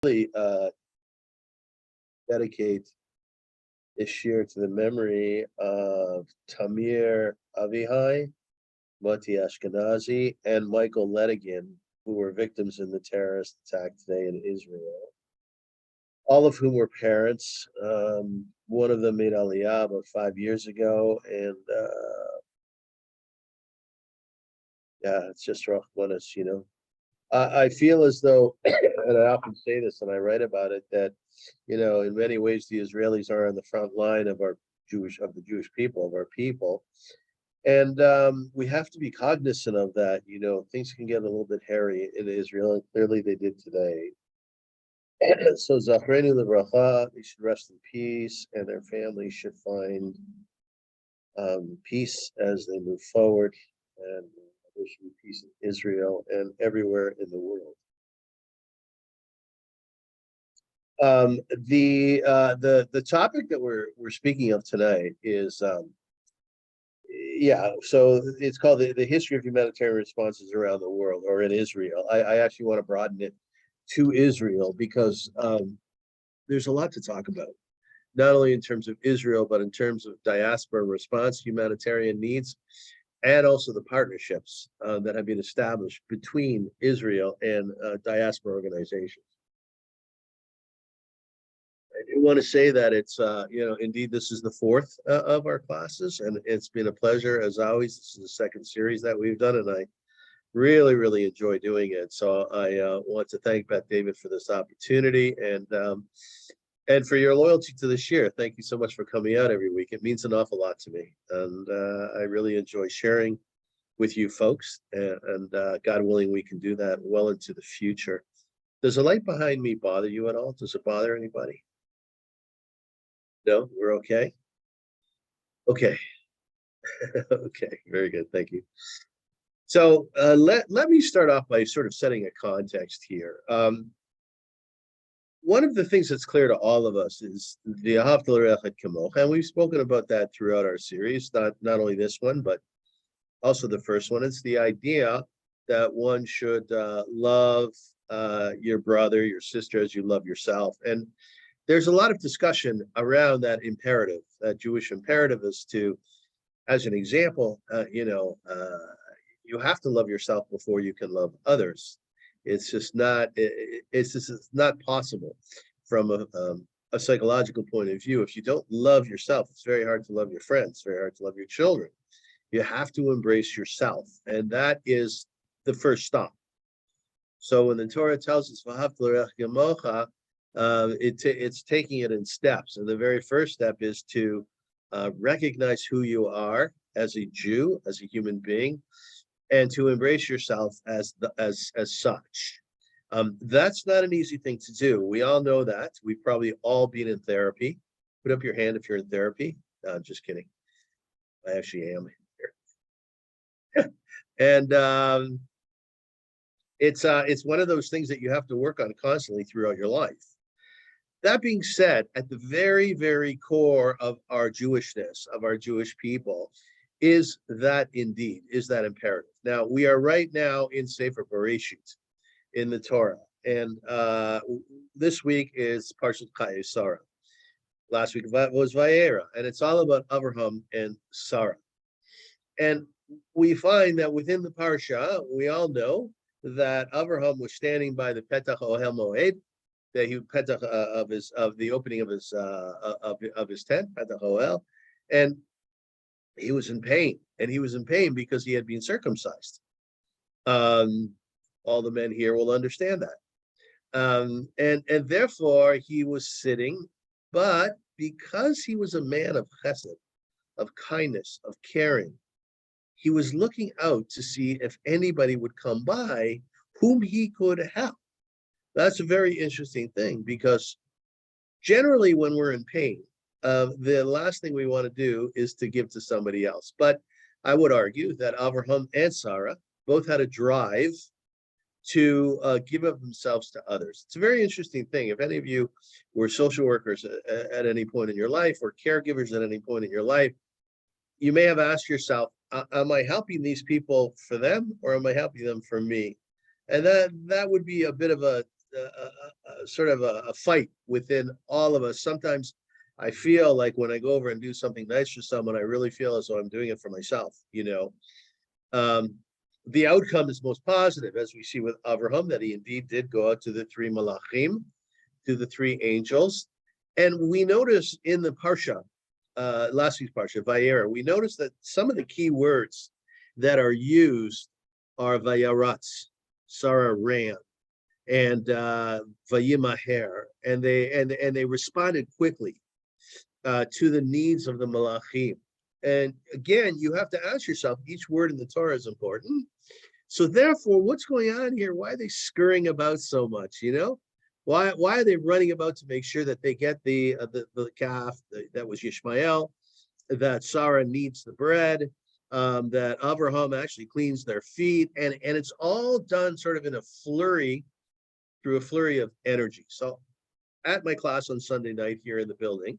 really dedicate this year to the memory of Tamir Avihai, Moti Ashkenazi, and Michael Ledigan, who were victims in the terrorist attack today in Israel. All of whom were parents. One of them made Aliyah about 5 years ago, and yeah, it's just rough when it's, I feel as though, and I often say this and I write about it, that, in many ways, the Israelis are on the front line of the Jewish people, of our people. And we have to be cognizant of that. Things can get a little bit hairy in Israel, and clearly they did today. So Zachrenu Livracha, they should rest in peace, and their families should find peace as they move forward. And there should be peace in Israel and everywhere in the world. The topic that we're speaking of tonight is so it's called the history of humanitarian responses around the world, or in Israel. I actually want to broaden it to Israel because there's a lot to talk about, not only in terms of Israel, but in terms of diaspora response, humanitarian needs, and also the partnerships that have been established between Israel and diaspora organizations. I do want to say that it's, indeed, this is the fourth of our classes, and it's been a pleasure as always. This is the second series that we've done, and I really, really enjoy doing it. So I want to thank Beth David for this opportunity and for your loyalty to this year. Thank you so much for coming out every week. It means an awful lot to me, and I really enjoy sharing with you folks. And God willing, we can do that well into the future. Does the light behind me bother you at all? Does it bother anybody? No, we're okay. Okay. Okay, very good. Thank you. So let me start off by sort of setting a context here. One of the things that's clear to all of us is the Ahavta l'reacha kamocha, and we've spoken about that throughout our series, not only this one, but also the first one. It's the idea that one should love your brother, your sister, as you love yourself. And there's a lot of discussion around that imperative. That Jewish imperative is to, as an example, you have to love yourself before you can love others. It's just not. It's not possible from a psychological point of view. If you don't love yourself, it's very hard to love your friends. It's very hard to love your children. You have to embrace yourself, and that is the first stop. So when the Torah tells us "V'ahavta l'reacha kamocha," it's taking it in steps, and the very first step is to recognize who you are as a Jew, as a human being, and to embrace yourself as such. That's not an easy thing to do. We all know that. We've probably all been in therapy. Put up your hand if you're in therapy. No, I'm just kidding. I actually am here. And it's one of those things that you have to work on constantly throughout your life. That being said, at the very, very core of our Jewishness, of our Jewish people, is that imperative. Now, we are right now in Sefer Bereshit, in the Torah, and this week is Parshat Chayei Sarah. Last week was Vayera, and it's all about Avrum and Sarah. And we find that within the parsha, we all know that Avram was standing by the Petach Ohel Moed, the Petach of the opening of his tent, Petach Ohel, and he was in pain, and he was in pain because he had been circumcised. All the men here will understand that. And therefore he was sitting, but because he was a man of chesed, of kindness, of caring, he was looking out to see if anybody would come by whom he could help. That's a very interesting thing, because generally when we're in pain, the last thing we want to do is to give to somebody else. But I would argue that Avraham and Sarah both had a drive to give of themselves to others. It's a very interesting thing. If any of you were social workers at any point in your life, or caregivers at any point in your life, you may have asked yourself, am I helping these people for them, or am I helping them for me? And that would be a bit of a sort of a fight within all of us. Sometimes I feel like when I go over and do something nice for someone, I really feel as though I'm doing it for myself, you know. The outcome is most positive, as we see with Avrum, that he indeed did go out to the three malachim, to the three angels. And we notice in the Parsha, last week's Parsha, Vayera, we notice that some of the key words that are used are Vayaratz, Sarah ran, and Vayimaher, and they responded quickly to the needs of the malachim. And again, you have to ask yourself, each word in the Torah is important. So therefore, what's going on here? Why are they scurrying about so much? You know, why are they running about to make sure that they get the calf that was Yishmael, that Sarah kneads the bread, that Abraham actually cleans their feet, and it's all done sort of in a flurry, through a flurry of energy. So at my class on Sunday night here in the building,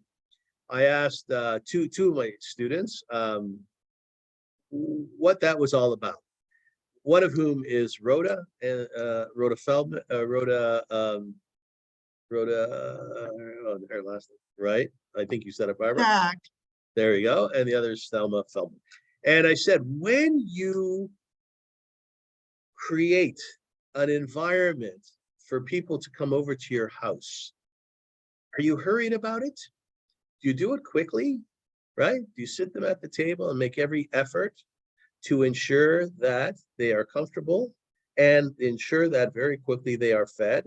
I asked two of my students what that was all about. One of whom is Rhoda, and Rhoda Feldman, Rhoda, her last name, right? I think you said it, Barbara. Correct. There you go. And the other is Thelma Feldman. And I said, when you create an environment for people to come over to your house, are you hurried about it? Do you do it quickly, right? Do you sit them at the table and make every effort to ensure that they are comfortable and ensure that very quickly they are fed?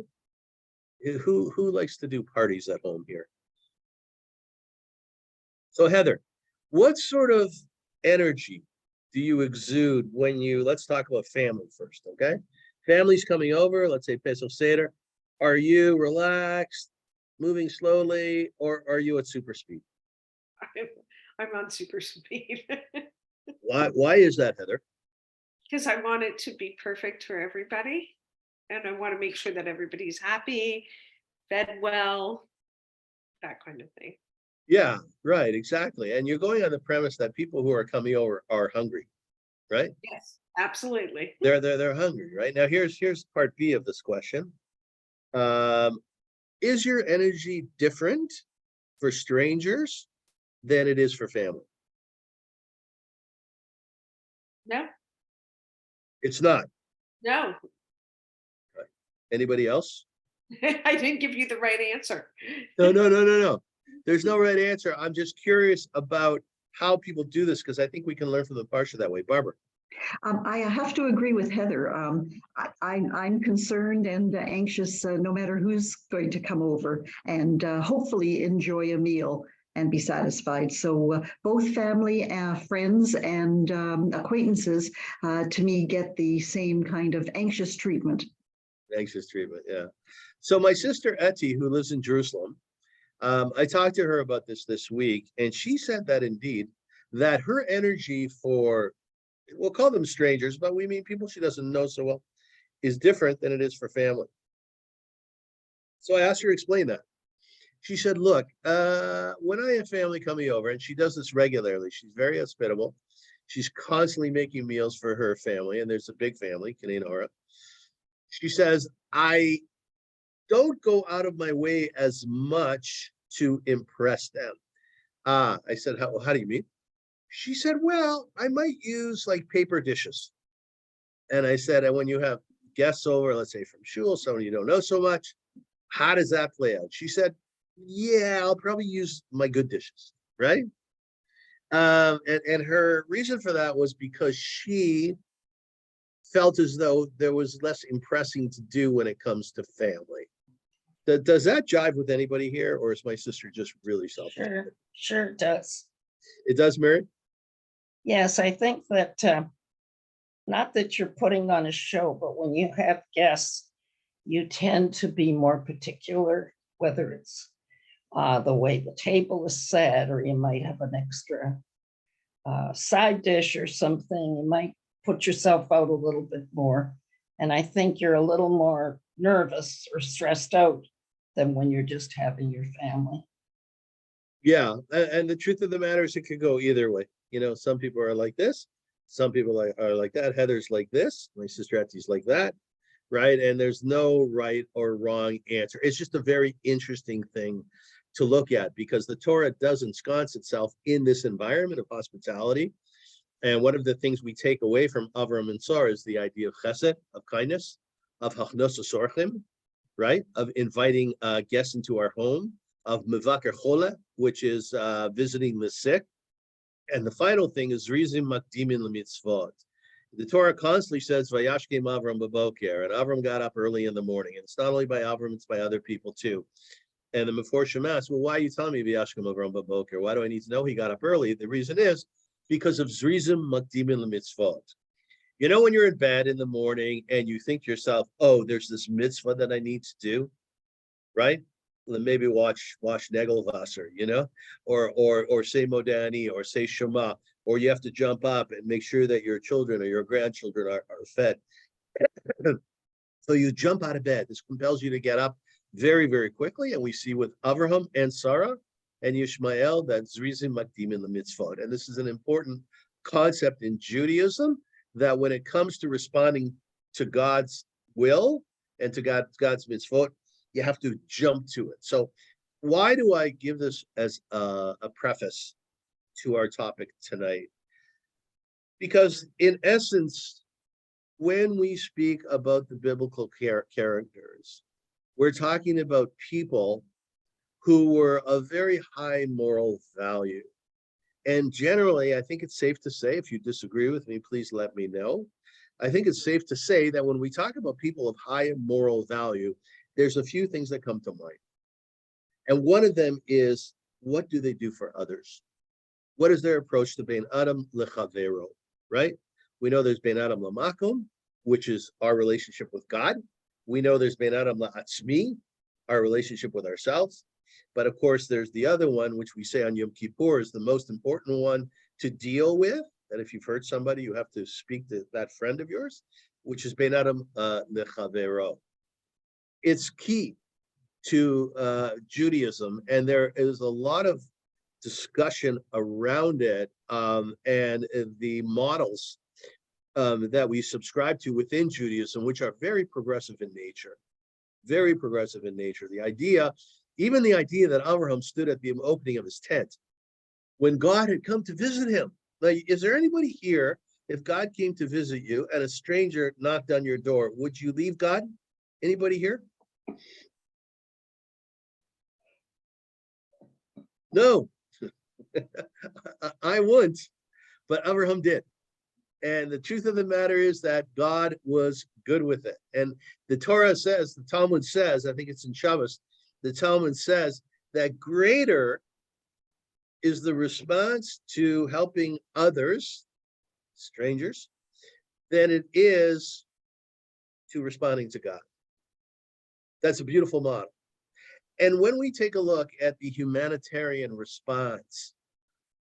Who likes to do parties at home here? So Heather, what sort of energy do you exude when you, let's talk about family first, okay? Family's coming over, let's say Pesach Seder. Are you relaxed, moving slowly, or are you at super speed? I'm on super speed Why is that, Heather? because I want it to be perfect for everybody. And I want to make sure that everybody's happy, fed well, that kind of thing. Yeah, right, exactly. And you're going on the premise that people who are coming over are hungry, right? Yes, absolutely. They're hungry, right? Now here's part B of this question. Is your energy different for strangers than it is for family? No, It's not. no, Anybody else? I didn't give you the right answer. No. There's no right answer. I'm just curious about how people do this, because I think we can learn from the Parsha that way. Barbara. I have to agree with Heather. I'm concerned and anxious no matter who's going to come over, and hopefully enjoy a meal and be satisfied. So both family, friends, and acquaintances, to me, get the same kind of anxious treatment. Anxious treatment, yeah. So my sister Etty, who lives in Jerusalem, I talked to her about this week, and she said that indeed, that her energy for, we'll call them strangers, but we mean people she doesn't know so well, is different than it is for family. So I asked her to explain that. She said, look, when I have family coming over, and she does this regularly, she's very hospitable. She's constantly making meals for her family, and there's a big family, Kanina Ora. She says, I don't go out of my way as much to impress them. I said, how do you mean? She said, well, I might use like paper dishes. And I said, and when you have guests over, let's say from shul, someone you don't know so much, how does that play out? She said, I'll probably use my good dishes, right? And her reason for that was because she felt as though there was less impressing to do when it comes to family. Does that jive with anybody here, or is my sister just really selfish? Sure it does. It does, Mary? Yes, I think that not that you're putting on a show, but when you have guests, you tend to be more particular, whether it's the way the table is set, or you might have an extra side dish or something. You might put yourself out a little bit more. And I think you're a little more nervous or stressed out than when you're just having your family. Yeah, and the truth of the matter is it could go either way. You know, some people are like this, some people are like that. Heather's like this, my sister Etty's like that. right? And there's no right or wrong answer. It's just a very interesting thing to look at because the Torah does ensconce itself in this environment of hospitality. And one of the things we take away from Avram and Sarah is the idea of chesed, of kindness, of hachnosos orchim, right? Of inviting guests into our home, of mevaker chole, which is visiting the sick. And the final thing is rizim makdimin lemitzvot. The Torah constantly says vayashkem Avram baboker, and Avram got up early in the morning. And it's not only by Avram, it's by other people too. And the Meforshim asks, well, why are you telling me vayashkem Avram baboker? Why do I need to know he got up early? The reason is because of zrizim makdimin lemitzvot. You know, when you're in bed in the morning and you think to yourself, oh, there's this mitzvah that I need to do, right? Well, then maybe watch Negelwasser, you know, or say Modani or say Shema, or you have to jump up and make sure that your children or your grandchildren are fed. So you jump out of bed. This compels you to get up very, very quickly. And we see with Avraham and Sarah and Yishmael that Zrizim Makdim in the mitzvot. And this is an important concept in Judaism, that when it comes to responding to God's will and to God's mitzvot, you have to jump to it. So why do I give this as a preface to our topic tonight? Because in essence, when we speak about the biblical characters, we're talking about people who were of very high moral value. And generally, I think it's safe to say, if you disagree with me, please let me know. I think it's safe to say that when we talk about people of high moral value, there's a few things that come to mind. And one of them is, what do they do for others? What is their approach to bein adam lechavero, right? We know there's bein adam lamakom, which is our relationship with God. We know there's bein adam la'atzmi, our relationship with ourselves. But of course, there's the other one, which we say on Yom Kippur is the most important one to deal with. That if you've hurt somebody, you have to speak to that friend of yours, which is bein adam lechavero. It's key to Judaism, and there is a lot of discussion around it and the models that we subscribe to within Judaism, which are very progressive in nature, very progressive in nature. The idea, even the idea that Avraham stood at the opening of his tent when God had come to visit him. Like, is there anybody here, if God came to visit you and a stranger knocked on your door, would you leave God? Anybody here? No, I wouldn't, but Avraham did. And the truth of the matter is that God was good with it. And the Torah says, the Talmud says, I think it's in Shabbos, the Talmud says that greater is the response to helping others, strangers, than it is to responding to God. That's a beautiful model. And when we take a look at the humanitarian response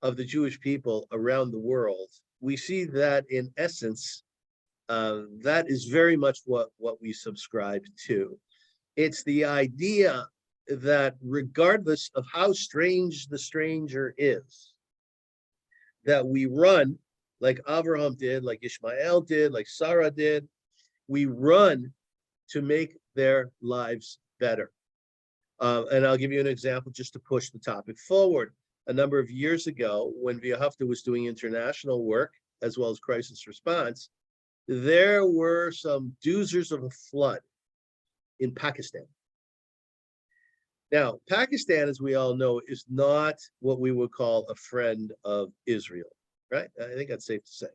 of the Jewish people around the world, we see that in essence, that is very much what we subscribe to. It's the idea that regardless of how strange the stranger is, that we run like Avraham did, like Ishmael did, like Sarah did, we run to make their lives better. And I'll give you an example just to push the topic forward. A number of years ago, when Via Hafta was doing international work, as well as crisis response, there were some doozers of a flood in Pakistan. Now, Pakistan, as we all know, is not what we would call a friend of Israel, right? I think that's safe to say.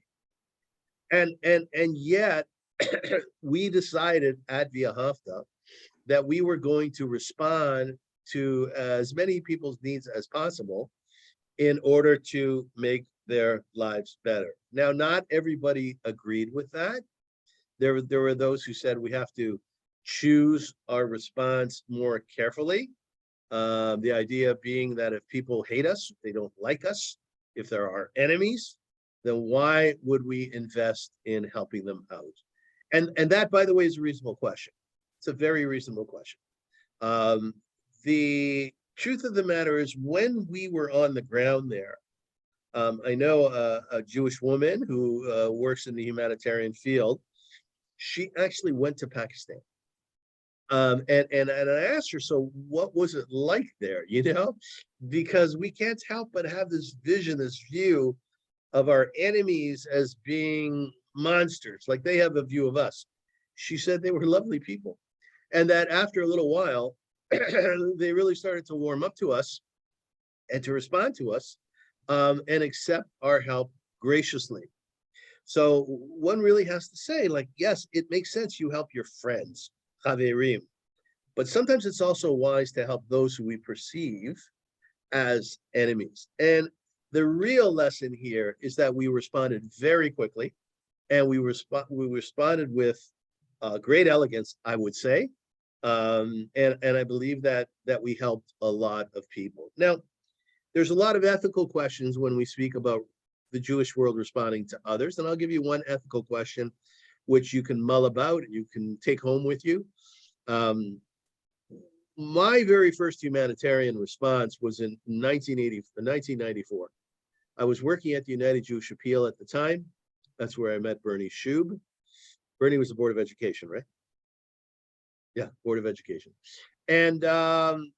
And yet, we decided at Via Hafta that we were going to respond to as many people's needs as possible in order to make their lives better. Now, not everybody agreed with that. There were those who said we have to choose our response more carefully. The idea being that if people hate us, if they don't like us, if they're our enemies, then why would we invest in helping them out? And that, by the way, is a reasonable question. It's a very reasonable question. The truth of the matter is, when we were on the ground there, I know a Jewish woman who works in the humanitarian field, she actually went to Pakistan. And I asked her, so what was it like there, Because we can't help but have this vision, this view of our enemies as being monsters, like they have a view of us. She said they were lovely people, and that after a little while, they really started to warm up to us and to respond to us, and accept our help graciously. So one really has to say, like, yes, it makes sense you help your friends, chaverim, but sometimes it's also wise to help those who we perceive as enemies. And the real lesson here is that we responded very quickly, and we responded with great elegance, I would say, and I believe that we helped a lot of people. Now, there's a lot of ethical questions when we speak about the Jewish world responding to others, and I'll give you one ethical question which you can mull about and you can take home with you. My very first humanitarian response was in 1994. I was working at the United Jewish Appeal at the time. That's where I met Bernie Shub. Bernie was the Board of Education, right? Yeah, Board of Education. And and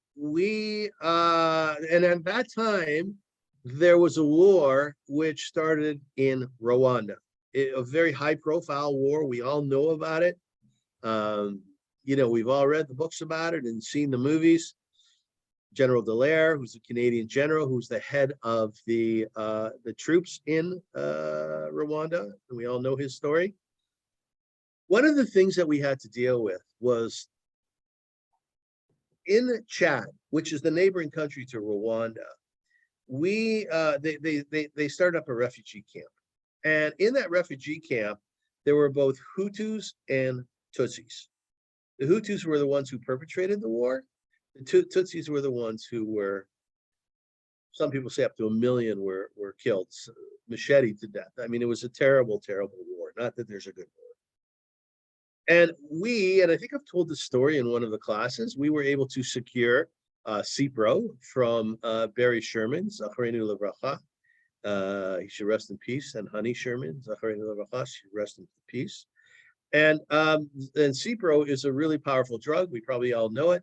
at that time, there was a war which started in Rwanda, a very high profile war. We all know about it. We've all read the books about it and seen the movies. General Dallaire, who's a Canadian general, who's the head of the troops in Rwanda, and we all know his story. One of the things that we had to deal with was in Chad, which is the neighboring country to Rwanda. They started up a refugee camp, and in that refugee camp, there were both Hutus and Tutsis. The Hutus were the ones who perpetrated the war. The Tutsis were the ones who were, some people say up to 1 million were killed, macheted to death. I mean, it was a terrible, terrible war. Not that there's a good war. And I think I've told the story in one of the classes, we were able to secure Cipro from Barry Sherman, Zacharenu Levracha. He should rest in peace. And Honey Sherman, Zacharenu Levracha, should rest in peace. And Cipro is a really powerful drug. We probably all know it.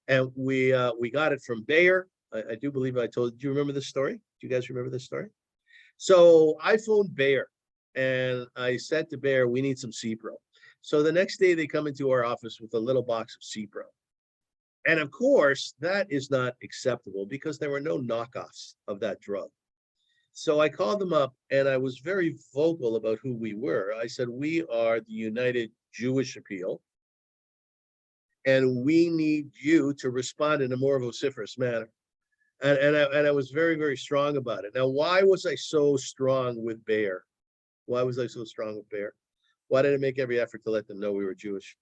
And we got it from Bayer. I do believe I told. Do you remember this story? Do you guys remember this story? So I phoned Bayer and I said to Bayer, we need some Cipro. So the next day they come into our office with a little box of Cipro. And of course, that is not acceptable because there were no knockoffs of that drug. So I called them up and I was very vocal about who we were. I said, we are the United Jewish Appeal, and we need you to respond in a more vociferous manner. And I was very, very strong about it. Now, why was I so strong with Bayer? Why was I so strong with Bayer? Why did I make every effort to let them know we were Jewish?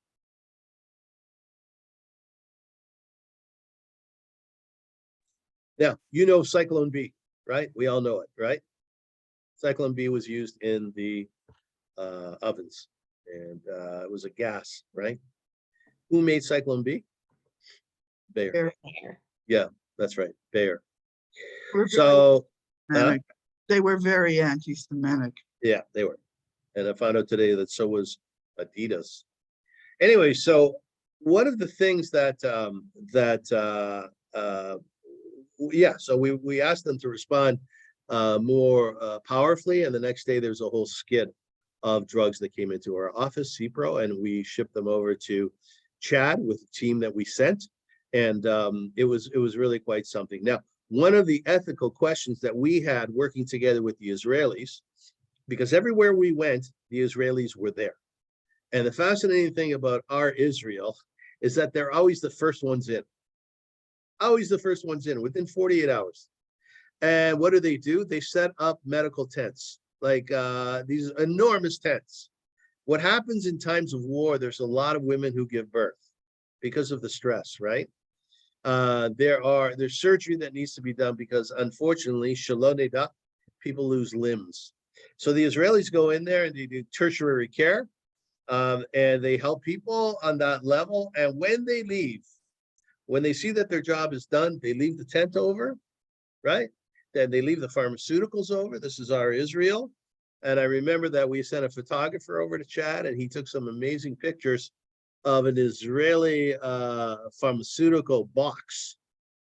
Now, Cyclone B, right? We all know it, right? Cyclone B was used in the ovens, and it was a gas, right? Who made Cyclone B? Bayer. Yeah, that's right, Bayer. So they were very anti-Semitic. Yeah, they were. And I found out today that so was Adidas. Anyway, so one of the things so we asked them to respond more powerfully, and the next day there's a whole skid of drugs that came into our office, Cipro, and we shipped them over to Chad with the team that we sent, and it was really quite something. Now, one of the ethical questions that we had working together with the Israelis, because everywhere we went, the Israelis were there. And the fascinating thing about our Israel is that they're always the first ones in. Always the first ones in, within 48 hours. And what do? They set up medical tents, like these enormous tents. What happens in times of war, there's a lot of women who give birth because of the stress, right? There's surgery that needs to be done because unfortunately, shalom neda, people lose limbs. So the Israelis go in there and they do tertiary care, and they help people on that level. And when they leave, when they see that their job is done, they leave the tent over, right? Then they leave the pharmaceuticals over. This is our Israel. And I remember that we sent a photographer over to Chad, and he took some amazing pictures of an Israeli pharmaceutical box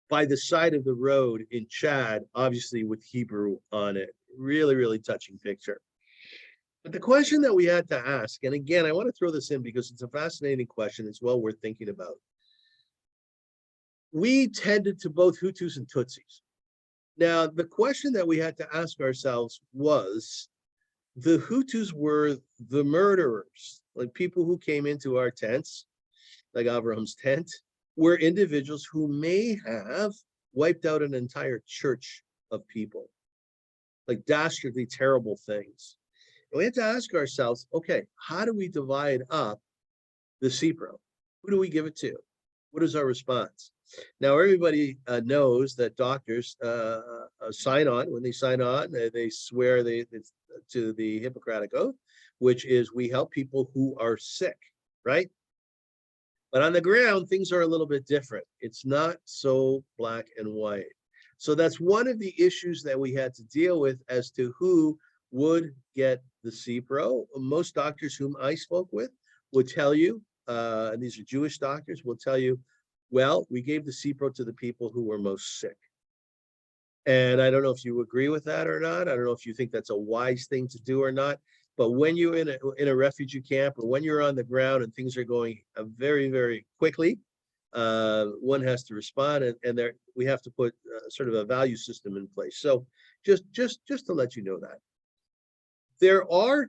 by the side of the road in Chad, obviously with Hebrew on it. Really, really touching picture. But the question that we had to ask, and again, I want to throw this in because it's a fascinating question. It's well worth thinking about. We tended to both Hutus and Tutsis. Now, the question that we had to ask ourselves was, the Hutus were the murderers, like people who came into our tents, like Avrum's tent, were individuals who may have wiped out an entire church of people, like dastardly, terrible things. And we have to ask ourselves, okay, how do we divide up the CPRO? Who do we give it to? What is our response? Now, everybody knows that doctors sign on. When they sign on, they swear to the Hippocratic Oath, which is we help people who are sick, right? But on the ground, things are a little bit different. It's not so black and white. So that's one of the issues that we had to deal with as to who would get the CPRO. Most doctors whom I spoke with would tell you, and these are Jewish doctors, will tell you, well, we gave the CPRO to the people who were most sick. And I don't know if you agree with that or not. I don't know if you think that's a wise thing to do or not. But when you're in a refugee camp, or when you're on the ground and things are going very, very quickly, one has to respond, and there we have to put sort of a value system in place. So just to let you know that there are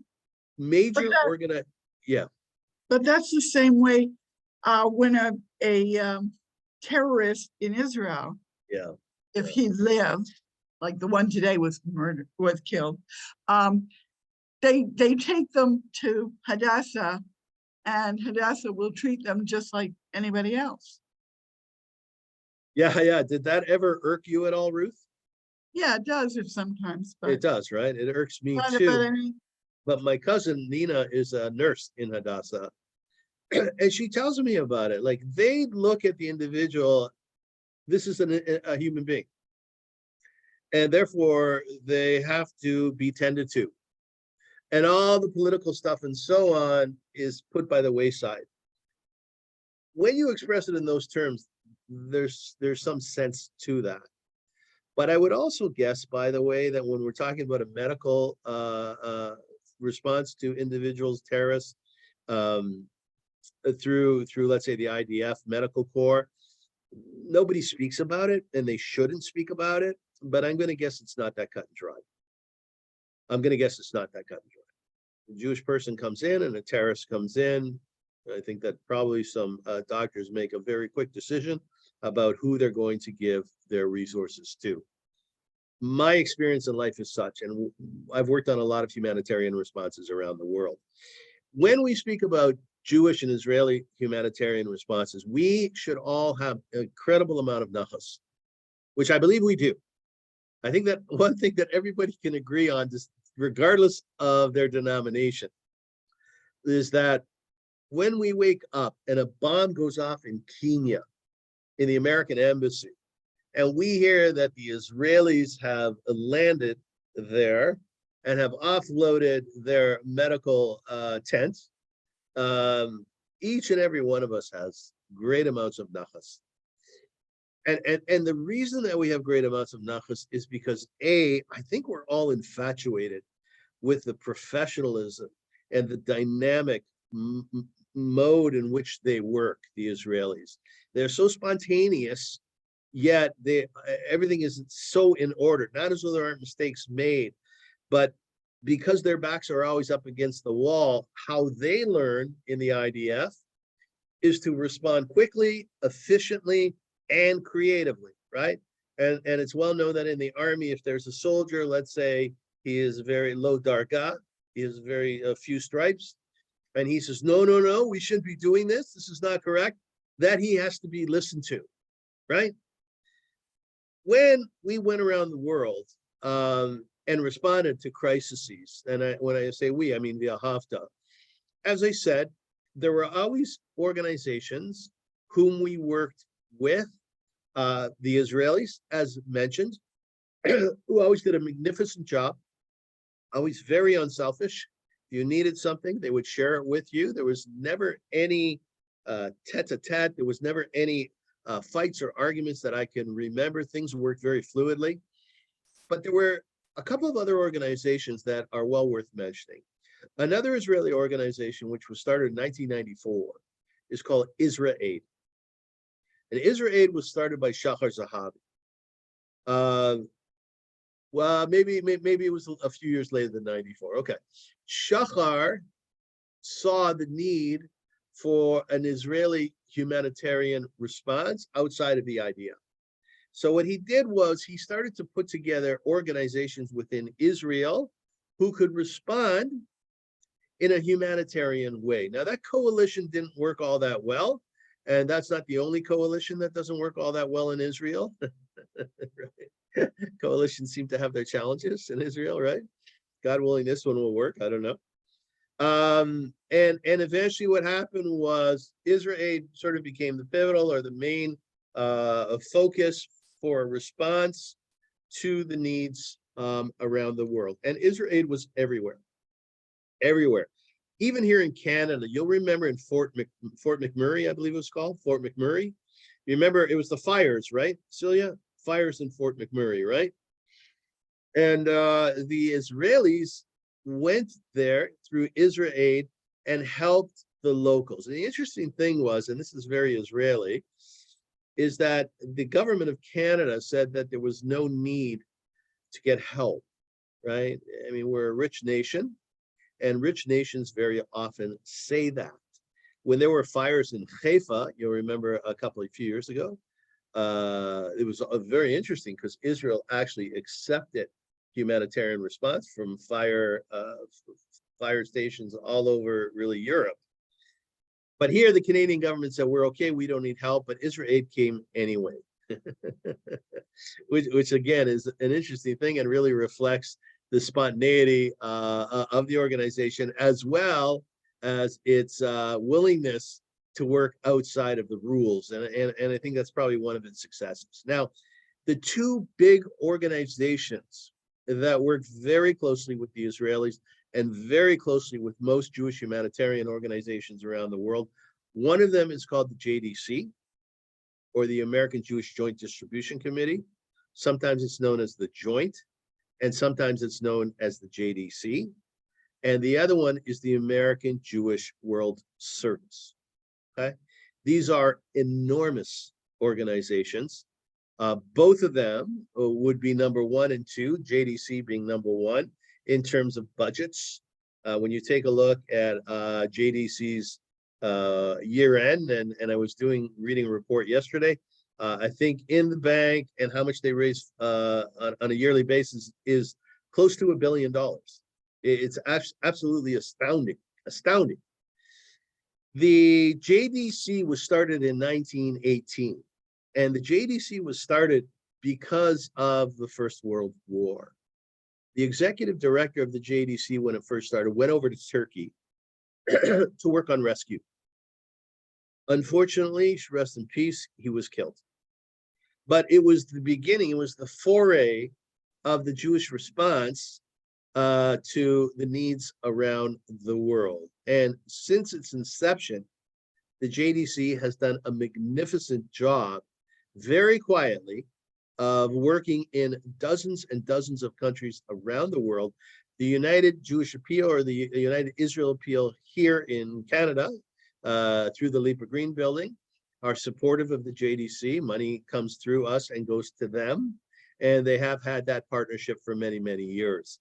major But that's the same way when a terrorist in Israel, if he lived, like the one today was murdered, was killed, they take them to Hadassah, and Hadassah will treat them just like anybody else. Yeah. Did that ever irk you at all, Ruth? Yeah, it does if sometimes, but It does, right? It irks me but too. I mean, But my cousin Nina is a nurse in Hadassah, and she tells me about it. Like, they look at the individual, this is a human being, and therefore they have to be tended to. And all the political stuff and so on is put by the wayside. When you express it in those terms, there's some sense to that. But I would also guess, by the way, that when we're talking about a medical response to individuals, terrorists, through let's say the IDF Medical Corps, nobody speaks about it, and they shouldn't speak about it. But I'm going to guess it's not that cut and dry. I'm going to guess it's not that cut and dry. A Jewish person comes in and a terrorist comes in. I think that probably some doctors make a very quick decision about who they're going to give their resources to. My experience in life is such, and I've worked on a lot of humanitarian responses around the world. When we speak about Jewish and Israeli humanitarian responses, we should all have an incredible amount of nachas, which I believe we do. I think that one thing that everybody can agree on, just regardless of their denomination, is that when we wake up and a bomb goes off in Kenya, in the American embassy, and we hear that the Israelis have landed there and have offloaded their medical tents, each and every one of us has great amounts of nachas. And the reason that we have great amounts of nachas is because I think we're all infatuated with the professionalism and the dynamic mode in which they work, the Israelis. They're so spontaneous, yet everything is so in order, not as though there aren't mistakes made, but because their backs are always up against the wall, how they learn in the IDF is to respond quickly, efficiently, and creatively, right? And it's well known that in the army, if there's a soldier, let's say he is very low darga, he has very few stripes, and he says, no, we shouldn't be doing this, this is not correct, that he has to be listened to, right? When we went around the world and responded to crises, and when I say we, I mean via Hafta, as I said, there were always organizations whom we worked with, the Israelis, as mentioned, who always did a magnificent job always very unselfish. If you needed something, they would share it with you. There was never any tete-a-tete. There was never any fights or arguments that I can remember. Things worked very fluidly. But there were a couple of other organizations that are well worth mentioning. Another Israeli organization, which was started in 1994, is called Israel Aid. And Israel Aid was started by Shachar Zahavi. Well, maybe it was a few years later than 94. Okay. Shachar saw the need for an Israeli humanitarian response outside of the idea. So what he did was he started to put together organizations within Israel who could respond in a humanitarian way. Now, that coalition didn't work all that well, and that's not the only coalition that doesn't work all that well in Israel. Coalitions seem to have their challenges in Israel, right? God willing, this one will work. I don't know. And eventually what happened was Israel Aid sort of became the pivotal or the main focus for a response to the needs around the world. And Israel Aid was everywhere, everywhere. Even here in Canada, you'll remember in Fort McMurray, I believe it was called, Fort McMurray. You remember it was the fires, right, Celia? Fires in Fort McMurray, right? And the Israelis went there through Israel Aid and helped the locals. And the interesting thing was, and this is very Israeli, is that the government of Canada said that there was no need to get help, right? I mean, we're a rich nation, and rich nations very often say that. When there were fires in Haifa, you'll remember a few years ago, it was very interesting because Israel actually accepted humanitarian response from fire stations all over really Europe. But here the Canadian government said, we're okay, we don't need help, but Israel Aid came anyway. which again is an interesting thing and really reflects the spontaneity of the organization, as well as its willingness to work outside of the rules. And I think that's probably one of its successes. Now, the two big organizations that work very closely with the Israelis and very closely with most Jewish humanitarian organizations around the world, one of them is called the JDC, or the American Jewish Joint Distribution Committee. Sometimes it's known as the Joint, and sometimes it's known as the JDC. And the other one is the American Jewish World Service. Okay, these are enormous organizations. Both of them would be number 1 and 2, JDC being number 1 in terms of budgets. When you take a look at JDC's year end, and I was reading a report yesterday, I think in the bank and how much they raise on a yearly basis is close to $1 billion. It's absolutely astounding. The JDC was started in 1918, and the JDC was started because of the First World War. The executive director of the JDC, when it first started, went over to Turkey to work on rescue. Unfortunately, rest in peace, he was killed. But it was the beginning, it was the foray of the Jewish response to the needs around the world. And since its inception, the JDC has done a magnificent job, very quietly, of working in dozens and dozens of countries around the world. The United Jewish Appeal, or the United Israel Appeal here in Canada, through the Lipa Green Building, are supportive of the JDC. Money comes through us and goes to them, and they have had that partnership for many, many years.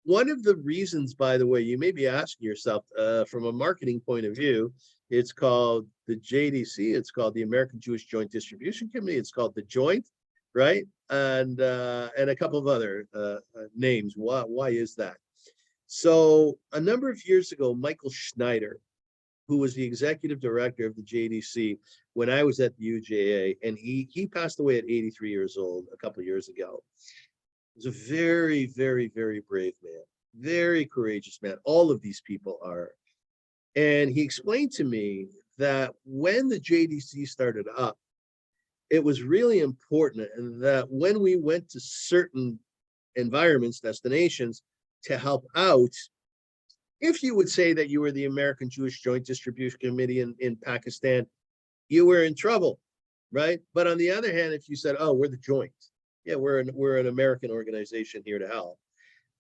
One of the reasons, by the way, you may be asking yourself, from a marketing point of view, it's called the JDC, it's called the American Jewish Joint Distribution Committee, it's called the Joint, right? And a couple of other names. Why is that? So a number of years ago, Michael Schneider, who was the executive director of the JDC when I was at the UJA, and he passed away at 83 years old a couple of years ago. He was a very, very, very brave man, very courageous man. All of these people are. And he explained to me that when the JDC started up, it was really important that when we went to certain environments, destinations, to help out, if you would say that you were the American Jewish Joint Distribution Committee in Pakistan, you were in trouble, right? But on the other hand, if you said, oh, we're the joint, yeah, we're an American organization here to help,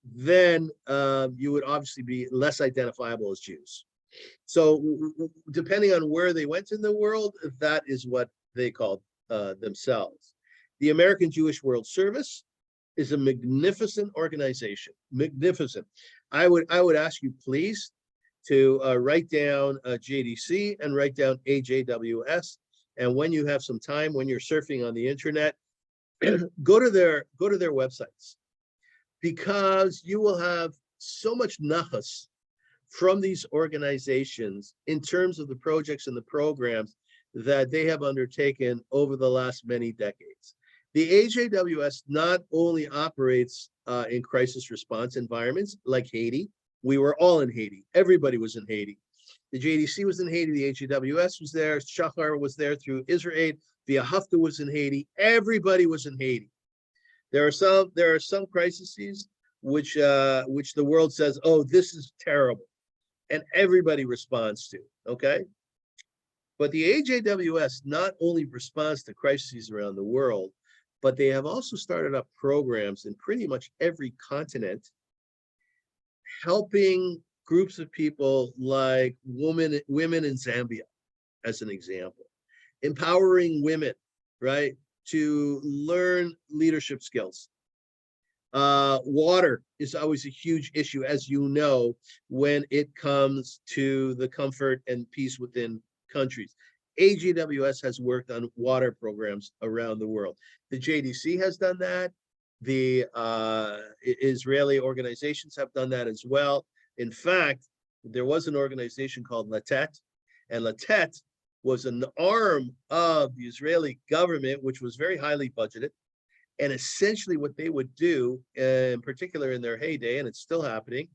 then you would obviously be less identifiable as Jews. So depending on where they went in the world, that is what they called themselves. The American Jewish World Service is a magnificent organization, magnificent. I would ask you please to write down JDC and write down AJWS. And when you have some time, when you're surfing on the internet, go to their websites, because you will have so much nachas from these organizations in terms of the projects and the programs that they have undertaken over the last many decades. The AJWS not only operates in crisis response environments like Haiti. We were all in Haiti. Everybody was in Haiti. The JDC was in Haiti. The AJWS was there. Shachar was there through Israel. The Ahafta was in Haiti. Everybody was in Haiti. There are some crises which the world says, oh, this is terrible, and everybody responds to. Okay, but the AJWS not only responds to crises around the world, but they have also started up programs in pretty much every continent, helping groups of people like women in Zambia, as an example, empowering women, right, to learn leadership skills. Water is always a huge issue, as you know, when it comes to the comfort and peace within countries. AJWS has worked on water programs around the world. The JDC has done that. The Israeli organizations have done that as well. In fact, there was an organization called Latet, and Latet was an arm of the Israeli government, which was very highly budgeted. And essentially what they would do, in particular in their heyday, and it's still happening,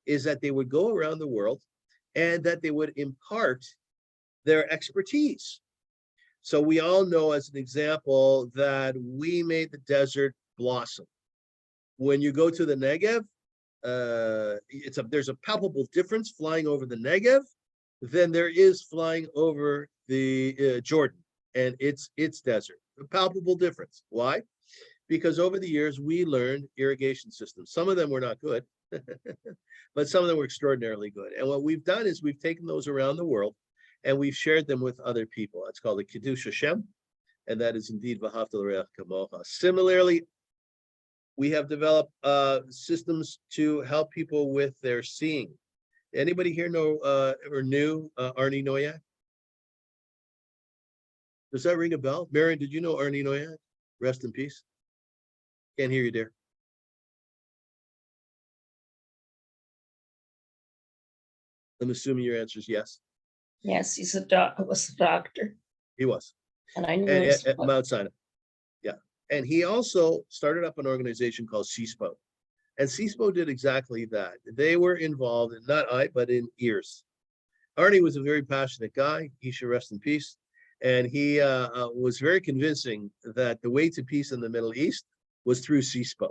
is that they would go around the world and that they would impart their expertise. So we all know, as an example, that we made the desert blossom. When you go to the Negev, there's a palpable difference flying over the Negev than there is flying over the Jordan and its desert. A palpable difference. Why? Because over the years we learned irrigation systems. Some of them were not good, but some of them were extraordinarily good. And what we've done is we've taken those around the world and we've shared them with other people. It's called the Kiddush Hashem, and that is indeed V'ahavta l'reach kamocha. Similarly, we have developed systems to help people with their seeing. Anybody here know or knew Arnie Noyak? Does that ring a bell? Marion, did you know Arnie Noyak? Rest in peace. Can't hear you, dear. I'm assuming your answer is yes. Yes, was a doctor, He was. and I knew At Mount Sinai. Yeah. And he also started up an organization called CISPO. And CISPO did exactly that. They were involved in, not I, but in ears. Arnie was a very passionate guy. He should rest in peace. And he was very convincing that the way to peace in the Middle East was through CISPO.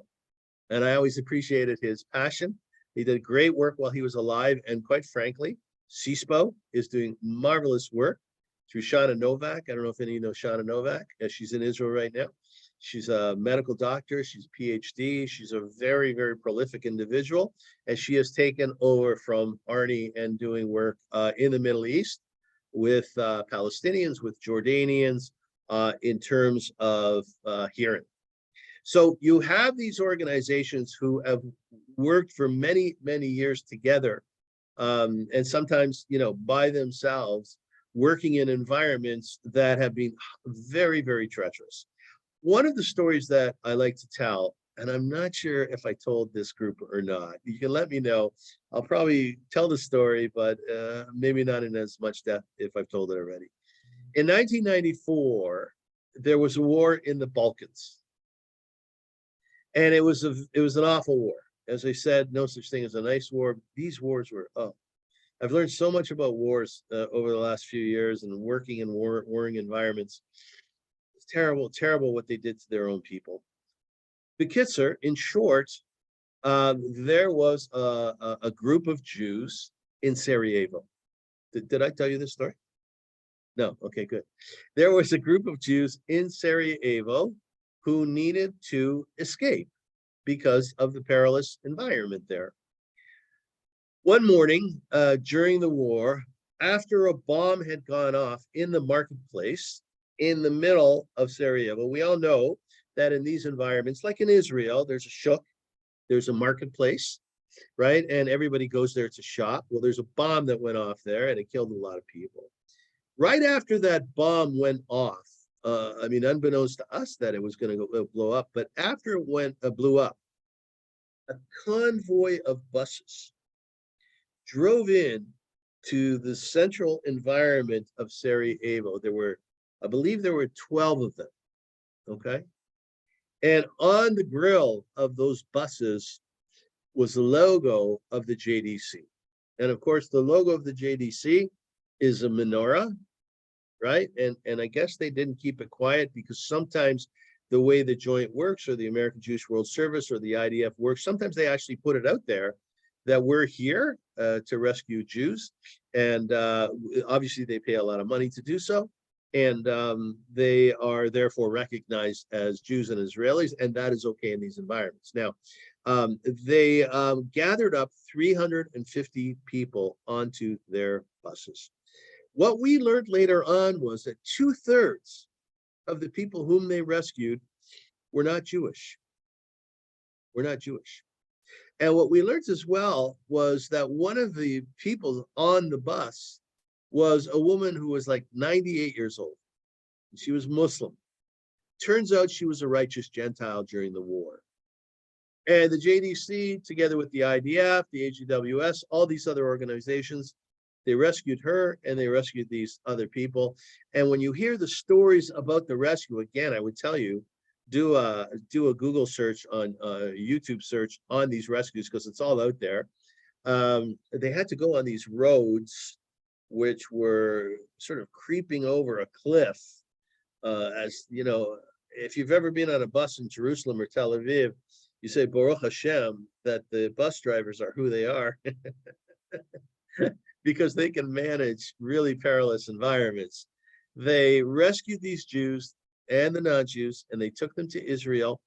And I always appreciated his passion. He did great work while he was alive. And quite frankly, CISPO is doing marvelous work through Shana Novak. I don't know if any of you know Shana Novak. She's in Israel right now. She's a medical doctor. She's a PhD. She's a very, very prolific individual. And she has taken over from Arnie and doing work in the Middle East with Palestinians, with Jordanians, in terms of hearing. So you have these organizations who have worked for many, many years together, and sometimes, by themselves, working in environments that have been very, very treacherous. One of the stories that I like to tell, and I'm not sure if I told this group or not, you can let me know. I'll probably tell the story, but maybe not in as much depth if I've told it already. In 1994, there was a war in the Balkans. And it was an awful war. As I said, no such thing as a nice war. These wars were, I've learned so much about wars over the last few years and working in warring environments. It's terrible, terrible what they did to their own people. Bekitzer, in short, There was a group of Jews in Sarajevo. Did I tell you this story? No. Okay, good. There was a group of Jews in Sarajevo who needed to escape because of the perilous environment there. One morning during the war, after a bomb had gone off in the marketplace in the middle of Sarajevo, we all know that in these environments, like in Israel, there's a shuk, there's a marketplace, right? And everybody goes there to shop. Well, there's a bomb that went off there and it killed a lot of people. Right after that bomb went off, I mean, unbeknownst to us that it was going to blow up, but after it blew up, a convoy of buses drove in to the central environment of Sarajevo. I believe there were 12 of them, okay? And on the grill of those buses was the logo of the JDC. And of course, the logo of the JDC is a menorah, right? And I guess they didn't keep it quiet because sometimes the way the joint works or the American Jewish World Service or the IDF works, sometimes they actually put it out there that we're here to rescue Jews. And obviously they pay a lot of money to do so. And they are therefore recognized as Jews and Israelis, and that is okay in these environments. Now, they gathered up 350 people onto their buses. What we learned later on was that 2/3 of the people whom they rescued were not Jewish. Were not Jewish. And what we learned as well was that one of the people on the bus was a woman who was like 98 years old. She was Muslim. Turns out she was a righteous Gentile during the war. And the JDC, together with the IDF, the AGWS, all these other organizations, they rescued her and they rescued these other people. And when you hear the stories about the rescue, again, I would tell you, do a Google search on YouTube search on these rescues because it's all out there. They had to go on these roads which were sort of creeping over a cliff. As you know, if you've ever been on a bus in Jerusalem or Tel Aviv, you say Baruch Hashem that the bus drivers are who they are because they can manage really perilous environments. They rescued these Jews and the non-Jews, and they took them to Israel.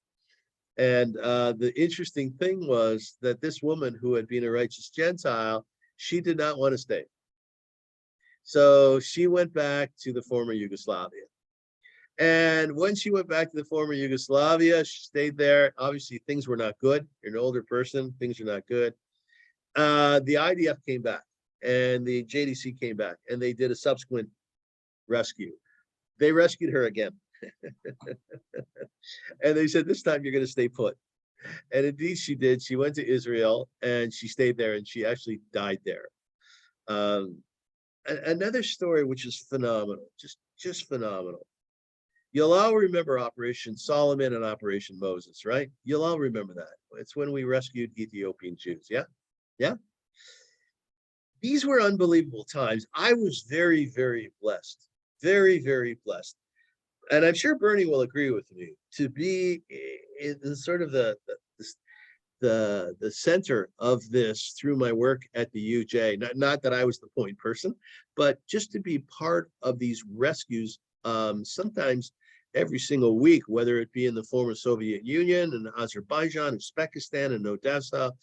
And the interesting thing was that this woman who had been a righteous Gentile, she did not want to stay. So she went back to the former Yugoslavia. And when she went back to the former Yugoslavia, she stayed there. Obviously, things were not good. You're an older person, things are not good. The IDF came back and the JDC came back and they did a subsequent rescue. They rescued her again. And they said, this time you're going to stay put. And indeed she did. She went to Israel and she stayed there and she actually died there. Another story which is phenomenal, just phenomenal. You'll all remember Operation Solomon and Operation Moses, right? You'll all remember that. It's when we rescued Ethiopian Jews. Yeah. Yeah. These were unbelievable times. I was very, very blessed. Very, very blessed. And I'm sure Bernie will agree with me to be in sort of the center of this through my work at the UJ. Not that I was the point person, but just to be part of these rescues, sometimes every single week, whether it be in the former Soviet Union and Azerbaijan, Uzbekistan, and Odessa,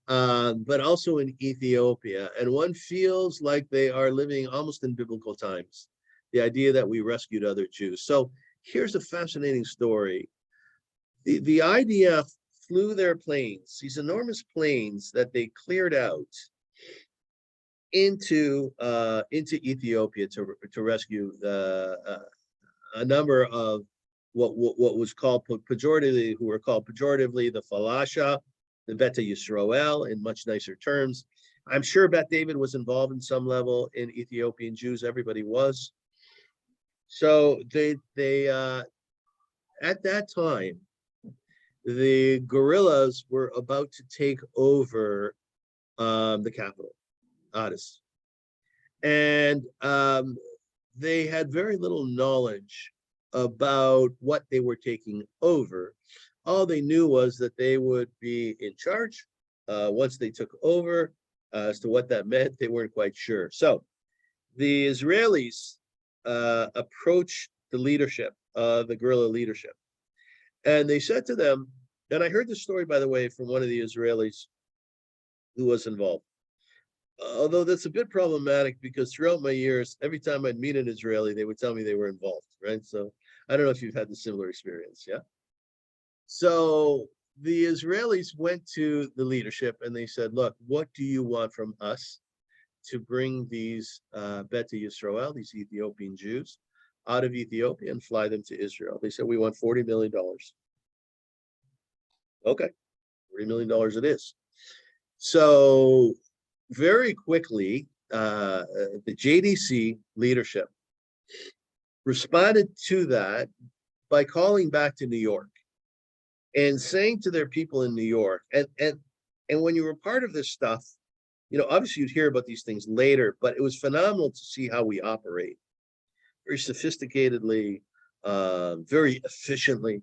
but also in Ethiopia. And one feels like they are living almost in biblical times. The idea that we rescued other Jews. So here's a fascinating story. The IDF flew their planes, these enormous planes that they cleared out into Ethiopia to rescue a number of what was called pejoratively, who were called pejoratively the Falasha, the Beta Yisrael in much nicer terms. I'm sure Bet David was involved in some level in Ethiopian Jews. Everybody was. So they at that time, the guerrillas were about to take over the capital, Addis. And they had very little knowledge about what they were taking over. All they knew was that they would be in charge once they took over. As to what that meant, they weren't quite sure. So the Israelis approached the leadership, the guerrilla leadership, and they said to them, and I heard this story, by the way, from one of the Israelis who was involved. Although that's a bit problematic because throughout my years, every time I'd meet an Israeli, they would tell me they were involved, right? So I don't know if you've had the similar experience, yeah? So the Israelis went to the leadership and they said, look, what do you want from us to bring these Beta Yisrael, these Ethiopian Jews, out of Ethiopia and fly them to Israel? They said, we want $40 million. Okay, $40 million it is. So very quickly, the JDC leadership responded to that by calling back to New York and saying to their people in New York, and when you were part of this stuff, obviously you'd hear about these things later, but it was phenomenal to see how we operate very sophisticatedly, very efficiently.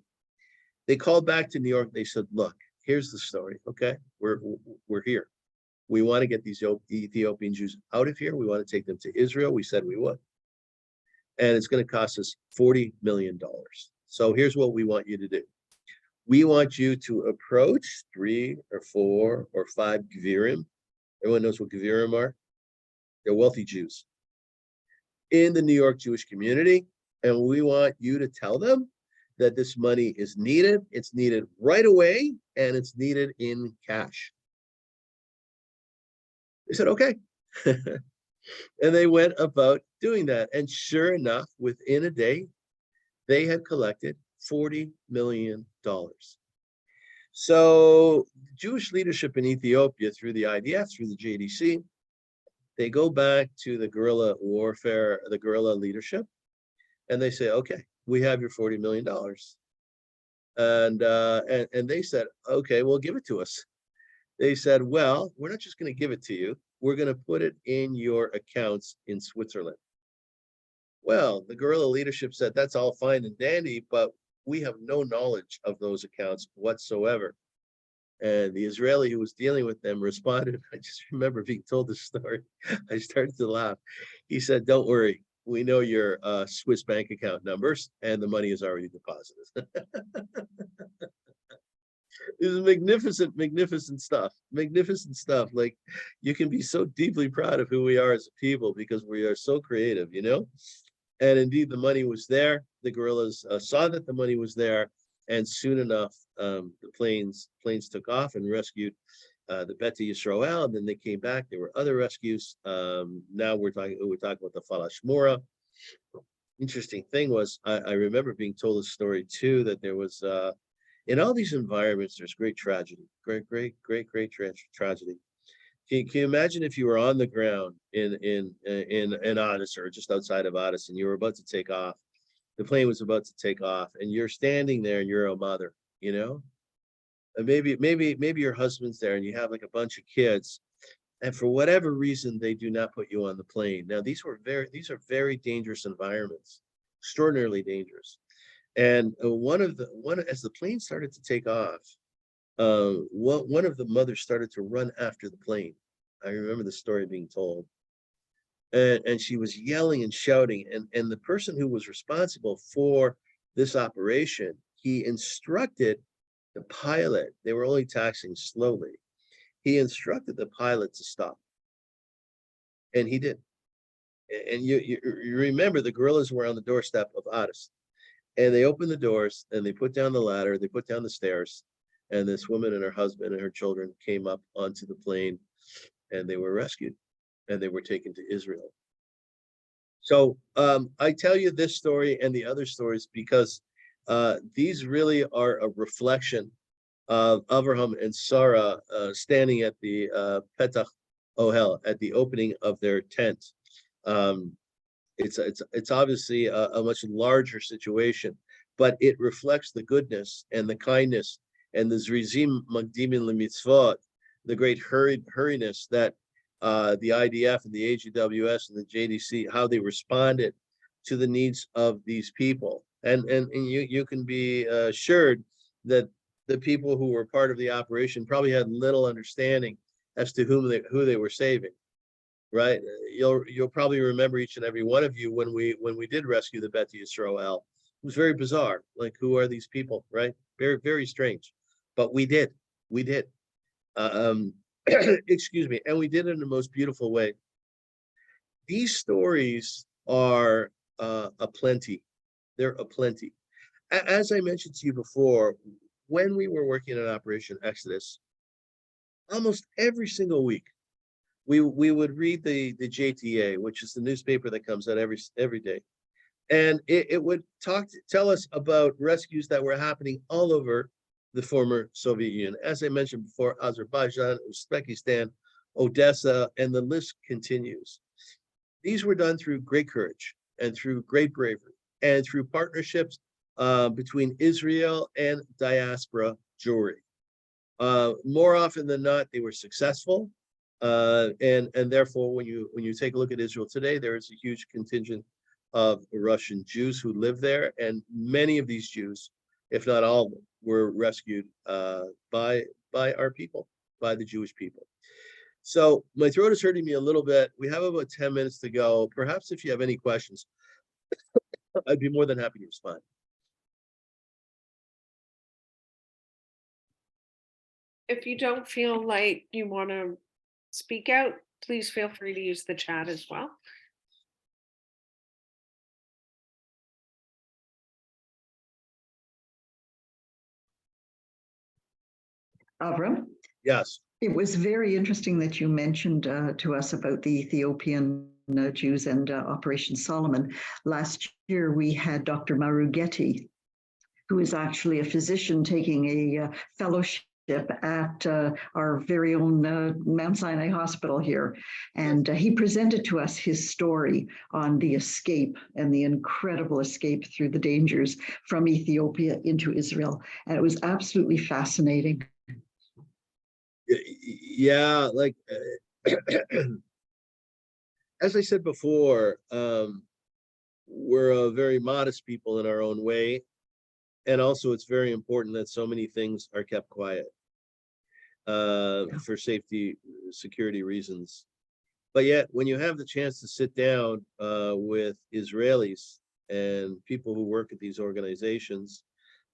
They called back to New York. They said, look, here's the story. Okay, we're here. We want to get these Ethiopian Jews out of here. We want to take them to Israel. We said we would. And it's going to cost us $40 million. So here's what we want you to do. We want you to approach 3 or 4 or 5 Gvirim. Everyone knows what Gvirim are. They're wealthy Jews in the New York Jewish community. And we want you to tell them that this money is needed. It's needed right away, and it's needed in cash. They said, okay. And they went about doing that. And sure enough, within a day, they had collected $40 million. So Jewish leadership in Ethiopia, through the IDF, through the JDC, they go back to the guerrilla warfare, the guerrilla leadership, and they say, okay, we have your $40 million. And they said, okay, well, give it to us. They said, well, we're not just going to give it to you. We're going to put it in your accounts in Switzerland. Well, the guerrilla leadership said, that's all fine and dandy, but we have no knowledge of those accounts whatsoever. And the Israeli who was dealing with them responded, I just remember being told this story. I started to laugh. He said, don't worry. We know your Swiss bank account numbers, and the money is already deposited. It was magnificent stuff. Magnificent stuff. Like, you can be so deeply proud of who we are as a people because we are so creative, And indeed, the money was there. The guerrillas saw that the money was there, and soon enough, the planes took off and rescued the Beta Yisrael, and then they came back. There were other rescues. Now we're talking about the Falashmora. Interesting thing was, I remember being told a story too, that there was in all these environments, there's great tragedy, great tragedy. Can you imagine if you were on the ground in Addis or just outside of Addis, and you were about to take off? The plane was about to take off, and you're standing there, and you're a mother, and maybe your husband's there, and you have like a bunch of kids, and for whatever reason, they do not put you on the plane. Now, these are very dangerous environments, extraordinarily dangerous. And as the plane started to take off, one of the mothers started to run after the plane. I remember the story being told. And she was yelling and shouting. And the person who was responsible for this operation, he instructed the pilot, they were only taxiing slowly. He instructed the pilot to stop. And he did. And you remember the guerrillas were on the doorstep of Addis. And they opened the doors and they put down the ladder, they put down the stairs. And this woman and her husband and her children came up onto the plane, and they were rescued, and they were taken to Israel. So I tell you this story and the other stories because these really are a reflection of Avrum and Sarah standing at the Petach Ohel, at the opening of their tent. It's obviously a much larger situation, but it reflects the goodness and the kindness and the Zrizim Magdimin Lemitzvot, the great hurriness that the IDF and the AGWS and the JDC, how they responded to the needs of these people. And you can be assured that the people who were part of the operation probably had little understanding as to who they were saving, right? You'll probably remember each and every one of you when we did rescue the Bet Yisrael. It was very bizarre. Like, who are these people, right? Very, very strange. But we did. Excuse me. And we did it in the most beautiful way. These stories are aplenty. They're aplenty. As I mentioned to you before, when we were working on Operation Exodus, almost every single week, we would read the JTA, which is the newspaper that comes out every day. And it would tell us about rescues that were happening all over the former Soviet Union. As I mentioned before, Azerbaijan, Uzbekistan, Odessa, and the list continues. These were done through great courage and through great bravery and through partnerships between Israel and diaspora Jewry. More often than not, they were successful. And therefore, when you take a look at Israel today, there is a huge contingent of Russian Jews who live there, and many of these Jews, if not all of them, were rescued by our people, by the Jewish people. So my throat is hurting me a little bit. We have about 10 minutes to go. Perhaps if you have any questions, I'd be more than happy to respond. If you don't feel like you want to speak out, please feel free to use the chat as well. Avrum? Yes. It was very interesting that you mentioned to us about the Ethiopian Jews and Operation Solomon. Last year, we had Dr. Marugeti, who is actually a physician taking a fellowship at our very own Mount Sinai Hospital here. And he presented to us his story on the escape and the incredible escape through the dangers from Ethiopia into Israel. And it was absolutely fascinating. Yeah, like as I said before, we're a very modest people in our own way. And also, it's very important that so many things are kept quiet for safety, security reasons. But yet, when you have the chance to sit down with Israelis and people who work at these organizations,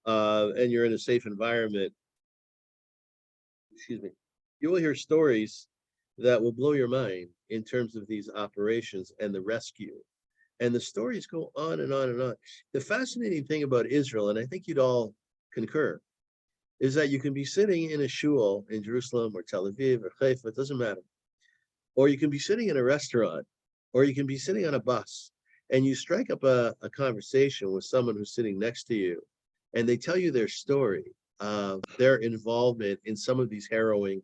and you're in a safe environment, excuse me, you will hear stories that will blow your mind in terms of these operations and the rescue. And the stories go on and on and on. The fascinating thing about Israel, and I think you'd all concur, is that you can be sitting in a shul in Jerusalem or Tel Aviv or Haifa, it doesn't matter. Or you can be sitting in a restaurant, or you can be sitting on a bus, and you strike up a conversation with someone who's sitting next to you, and they tell you their story of their involvement in some of these harrowing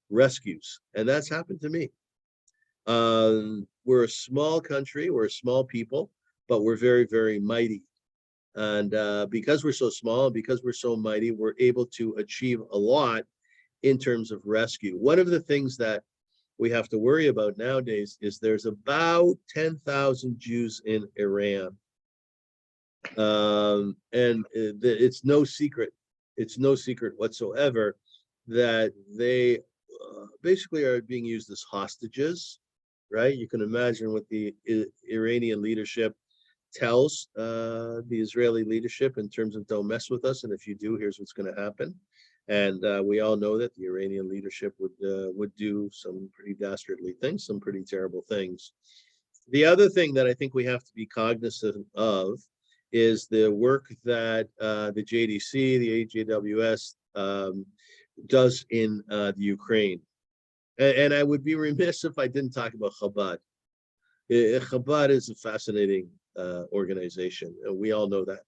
rescues. And that's happened to me. We're a small country, we're a small people, but we're very, very mighty. And because we're so small, because we're so mighty, we're able to achieve a lot in terms of rescue. One of the things that we have to worry about nowadays is there's about 10,000 Jews in Iran. And it's no secret whatsoever that they basically are being used as hostages, right? You can imagine what the Iranian leadership tells the Israeli leadership in terms of don't mess with us, and if you do, here's what's going to happen. And we all know that the Iranian leadership would do some pretty dastardly things, some pretty terrible things. The other thing that I think we have to be cognizant of is the work that the JDC, the AJWS does in the Ukraine. And I would be remiss if I didn't talk about Chabad. Chabad is a fascinating organization, and we all know that.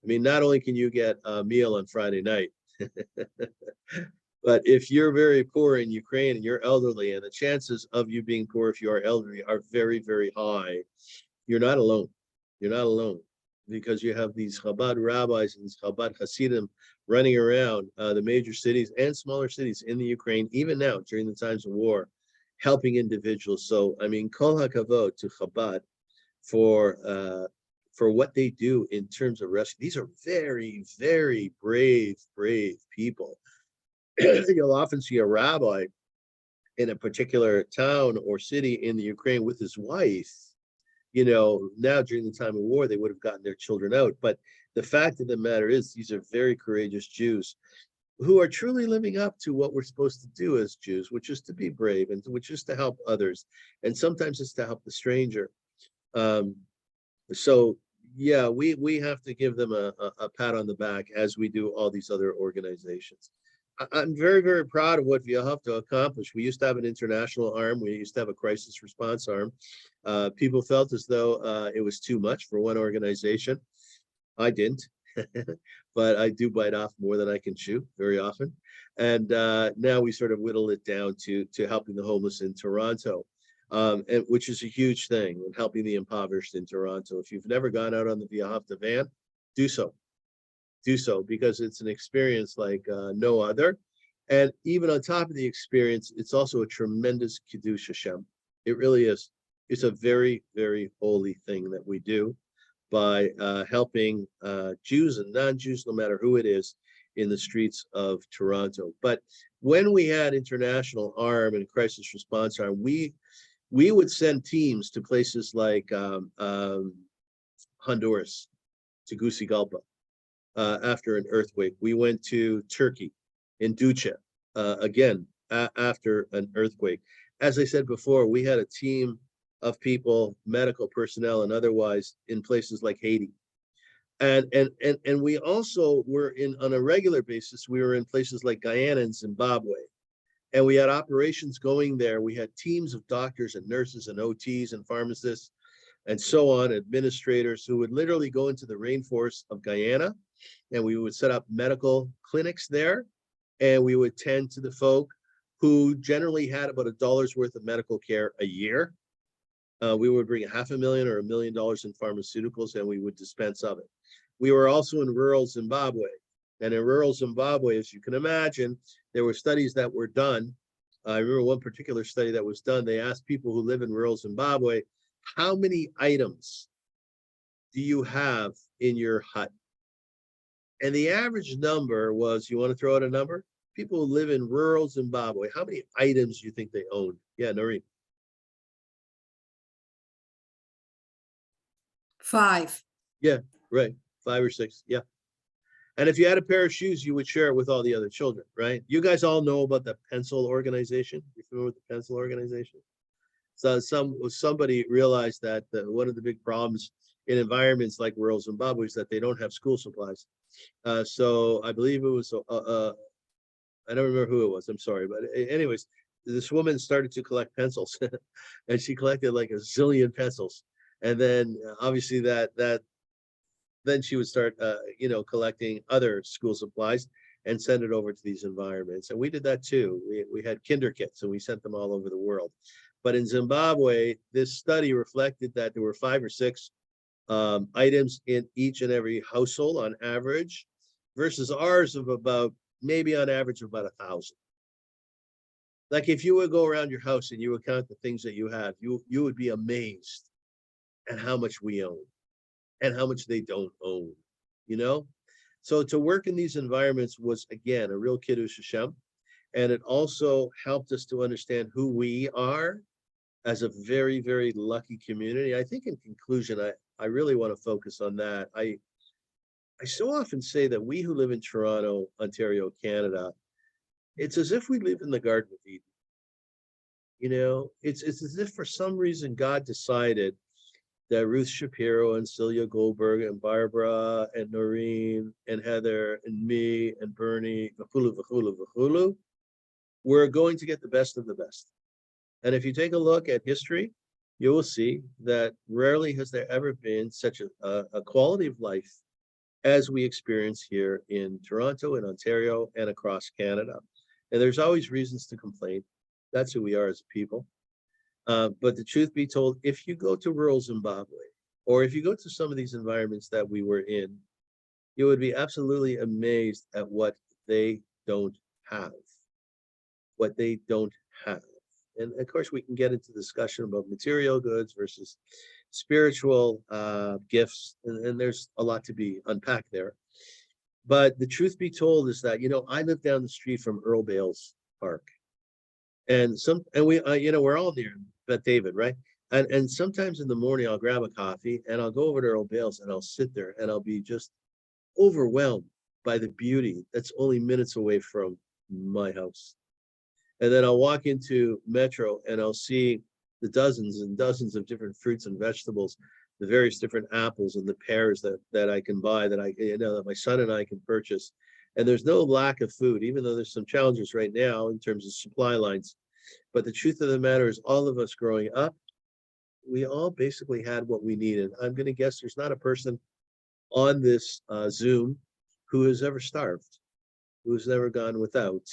I mean, not only can you get a meal on Friday night, but if you're very poor in Ukraine and you're elderly, and the chances of you being poor if you are elderly are very, very high, you're not alone. You're not alone, because you have these Chabad rabbis and these Chabad Hasidim running around the major cities and smaller cities in the Ukraine, even now during the times of war, helping individuals. So, I mean, kol hakavod to Chabad for what they do in terms of rescue. These are very, very brave people. You'll often see a rabbi in a particular town or city in the Ukraine with his wife. Now during the time of war, they would have gotten their children out. But the fact of the matter is, these are very courageous Jews who are truly living up to what we're supposed to do as Jews, which is to be brave and which is to help others. And sometimes it's to help the stranger. So yeah, we have to give them a pat on the back as we do all these other organizations. I'm very, very proud of what V'ahavta accomplished. We used to have an international arm. We used to have a crisis response arm. People felt as though it was too much for one organization. I didn't, but I do bite off more than I can chew very often. And now we sort of whittle it down to helping the homeless in Toronto, and which is a huge thing, and helping the impoverished in Toronto. If you've never gone out on the V'ahavta van, do so. Do so, because it's an experience like no other. And even on top of the experience, it's also a tremendous Kiddush Hashem. It really is. It's a very, very holy thing that we do by helping Jews and non-Jews, no matter who it is, in the streets of Toronto. But when we had international arm and crisis response arm, we would send teams to places like Honduras, Tegucigalpa, after an earthquake. We went to Turkey in Duce, again, after an earthquake. As I said before, we had a team of people, medical personnel and otherwise, in places like Haiti. And we also were on a regular basis, we were in places like Guyana and Zimbabwe. And we had operations going there. We had teams of doctors and nurses and OTs and pharmacists and so on, administrators who would literally go into the rainforest of Guyana, and we would set up medical clinics there, and we would tend to the folk who generally had about $1 worth of medical care a year. We would bring $500,000 or $1 million in pharmaceuticals, and we would dispense of it. We were also in rural Zimbabwe, and in rural Zimbabwe, as you can imagine, there were studies that were done. I remember one particular study that was done. They asked people who live in rural Zimbabwe, how many items do you have in your hut? And the average number was, you want to throw out a number? People who live in rural Zimbabwe, how many items do you think they own? Yeah, Noreen. 5. Yeah, right. 5 or 6. Yeah. And if you had a pair of shoes, you would share it with all the other children, right? You guys all know about the pencil organization. You familiar with the pencil organization? So somebody realized that one of the big problems in environments like rural Zimbabwe is that they don't have school supplies. So I believe it was, I don't remember who it was, I'm sorry. But anyways, this woman started to collect pencils and she collected like a zillion pencils. And then obviously then she would start, collecting other school supplies and send it over to these environments. And we did that too. We had kinder kits and we sent them all over the world. But in Zimbabwe, this study reflected that there were 5 or 6 items in each and every household on average, versus ours of about, maybe on average of about 1,000. Like if you would go around your house and you would count the things that you have, you would be amazed at how much we own and how much they don't own, So to work in these environments was, again, a real Kiddush Hashem. And it also helped us to understand who we are as a very, very lucky community. I think in conclusion, I really want to focus on that. I so often say that we who live in Toronto, Ontario, Canada, it's as if we live in the Garden of Eden. It's as if for some reason God decided that Ruth Shapiro and Celia Goldberg and Barbara and Noreen and Heather and me and Bernie, v'chulu, we're going to get the best of the best. And if you take a look at history, you will see that rarely has there ever been such a quality of life as we experience here in Toronto and Ontario and across Canada. And there's always reasons to complain. That's who we are as a people. But the truth be told, if you go to rural Zimbabwe, or if you go to some of these environments that we were in, you would be absolutely amazed at what they don't have. What they don't have. And of course, we can get into discussion about material goods versus spiritual gifts, and there's a lot to be unpacked there. But the truth be told is that, I live down the street from Earl Bales Park. And we, we're all near Beth David, right? And sometimes in the morning, I'll grab a coffee and I'll go over to Earl Bales and I'll sit there and I'll be just overwhelmed by the beauty that's only minutes away from my house. And then I'll walk into Metro and I'll see the dozens and dozens of different fruits and vegetables, the various different apples and the pears that I can buy, that that my son and I can purchase. And there's no lack of food, even though there's some challenges right now in terms of supply lines. But the truth of the matter is, all of us growing up, we all basically had what we needed. I'm going to guess there's not a person on this Zoom who has ever starved, who has never gone without,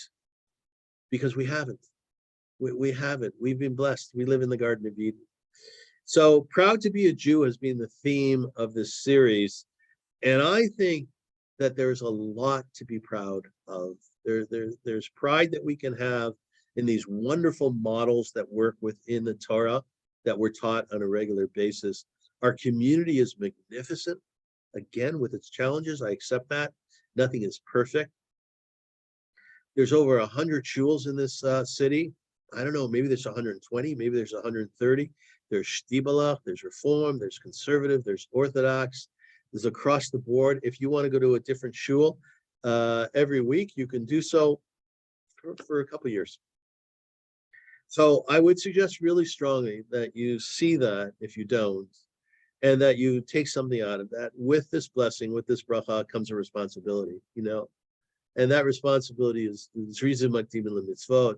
because we haven't. We haven't. We've been blessed. We live in the Garden of Eden. So proud to be a Jew has been the theme of this series. And I think that there's a lot to be proud of. There's pride that we can have in these wonderful models that work within the Torah that we're taught on a regular basis. Our community is magnificent. Again, with its challenges, I accept that. Nothing is perfect. There's over 100 shuls in this city. I don't know, maybe there's 120, maybe there's 130. There's Shtibelach, there's Reform, there's Conservative, there's Orthodox. There's across the board. If you want to go to a different shul every week, you can do so for a couple of years. So I would suggest really strongly that you see that if you don't, and that you take something out of that. With this blessing, with this bracha comes a responsibility, and that responsibility is Zrizim Makdim Mitzvot.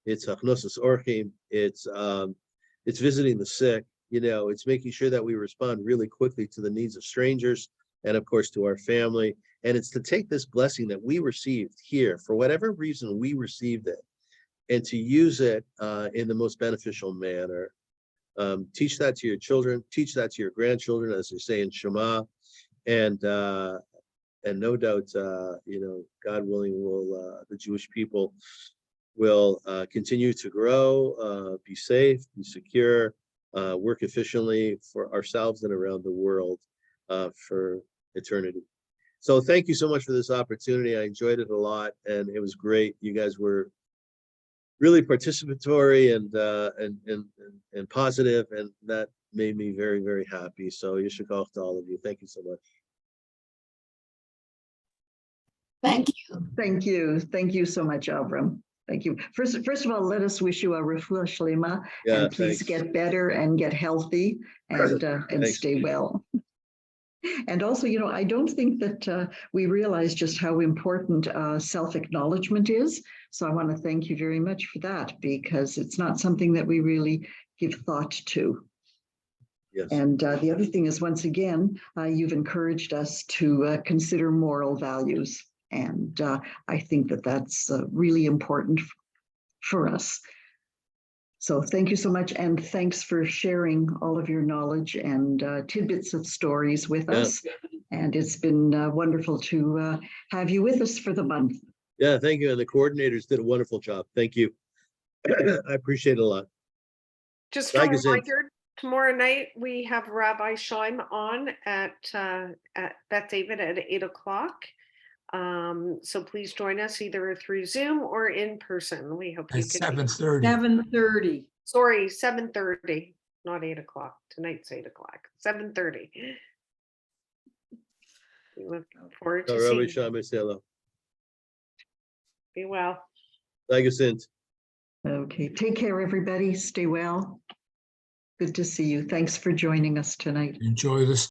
It's Achnosos Orchim. It's visiting the sick. It's making sure that we respond really quickly to the needs of strangers and, of course, to our family. And it's to take this blessing that we received here, for whatever reason we received it, and to use it in the most beneficial manner. Teach that to your children, teach that to your grandchildren, as they say in Shema. And no doubt, God willing, will the Jewish people will continue to grow, be safe, be secure, work efficiently for ourselves and around the world for eternity. So thank you so much for this opportunity. I enjoyed it a lot, and it was great. You guys were really participatory and positive, and that made me very, very happy. So yeshikach to all of you. Thank you so much. Thank you. Thank you. Thank you so much, Avrum. Thank you. First of all, let us wish you a refuah shlema, Yeah, and please thanks. get better and get healthy and Thanks. stay well. And also, I don't think that we realize just how important self-acknowledgement is. So I want to thank you very much for that, because it's not something that we really give thought to. Yes. And the other thing is, once again, you've encouraged us to consider moral values. And I think that that's really important for us. So thank you so much. And thanks for sharing all of your knowledge and tidbits of stories with us. And it's been wonderful to have you with us for the month. Yeah, thank you. And the coordinators did a wonderful job. Thank you. I appreciate it a lot. Just a reminder, tomorrow night we have Rabbi Shaim on at Beth David at 8:00. So please join us either through Zoom or in person. We hope you can. 7:30. 7:30. Sorry, 7:30, not 8:00. Tonight's 8:00. 7:30. We look forward to Rabbi seeing you. Shaim, say hello. Be well. Thank you, Sint. Okay, take care, everybody. Stay well. Good to see you. Thanks for joining us tonight. Enjoy this.